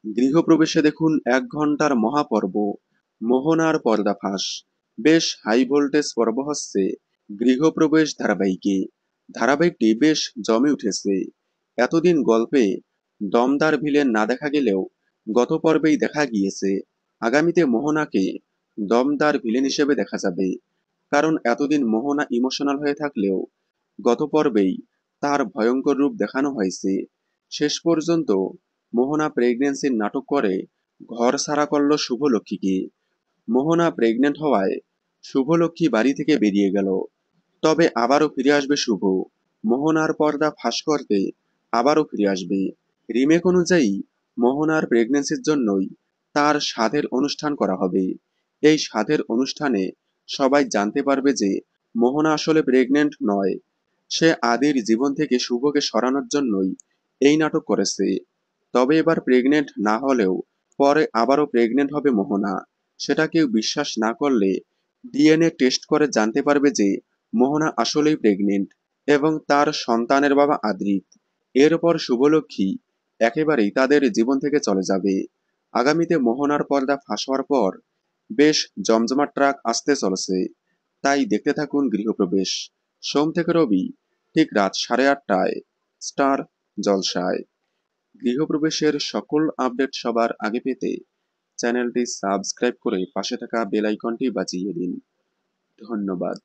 গৃহপ্রবেশে দেখুন ১ ঘণ্টার মহাপর্ব, মোহনার পর্দাফাঁস। বেশ হাই ভোল্টেজ পর্ব হচ্ছে গৃহপ্রবেশ ধারাবাহিকে। ধারাবাহিকটি বেশ জমে উঠেছে। এতদিন গল্পে দমদার ভিলেন না দেখা গেলেও গত পর্বেই দেখা গিয়েছে আগামীতে মোহনাকে দমদার ভিলেন হিসেবে দেখা যাবে। কারণ এতদিন মোহনা ইমোশনাল হয়ে থাকলেও গত পর্বেই তার ভয়ঙ্কর রূপ দেখানো হয়েছে। শেষ পর্যন্ত মোহনা প্রেগন্যান্সির নাটক করে ঘর ছাড়া করল শুভলক্ষ্মীকে। মোহনা প্রেগনেন্ট হওয়ায় শুভলক্ষ্মী বাড়ি থেকে বেরিয়ে গেল। তবে আবারও ফিরে আসবে শুভ। মোহনার পর্দা ফাঁস করতে আবারও ফিরে আসবে। রিমেক অনুযায়ী মোহনার প্রেগন্যান্সির জন্যই তার সাধের অনুষ্ঠান করা হবে। এই সাধের অনুষ্ঠানে সবাই জানতে পারবে যে মোহনা আসলে প্রেগনেন্ট নয়। সে আদির জীবন থেকে শুভকে সরানোর জন্যই এই নাটক করেছে। তবে এবার প্রেগনেন্ট না হলেও পরে আবারও প্রেগনেন্ট হবে মোহনা। সেটা কেউ বিশ্বাস না করলে ডিএনএ টেস্ট করে জানতে পারবে যে মোহনা আসলেই প্রেগনেন্ট এবং তার সন্তানের বাবা আদ্রিত। এরপর শুভলক্ষ্মী একেবারেই তাদের জীবন থেকে চলে যাবে। আগামীতে মোহনার পর্দা ফাঁস হওয়ার পর বেশ জমজমাট ট্রাক আসতে চলেছে। তাই দেখতে থাকুন গৃহপ্রবেশ। সোম থেকে রবি ঠিক রাত 8:30টায় স্টার জলসায়। গৃহপ্রবেশের সকল আপডেট সবার আগে পেতে চ্যানেলটি সাবস্ক্রাইব করে পাশে থাকা বেল আইকনটি বাজিয়ে দিন। ধন্যবাদ।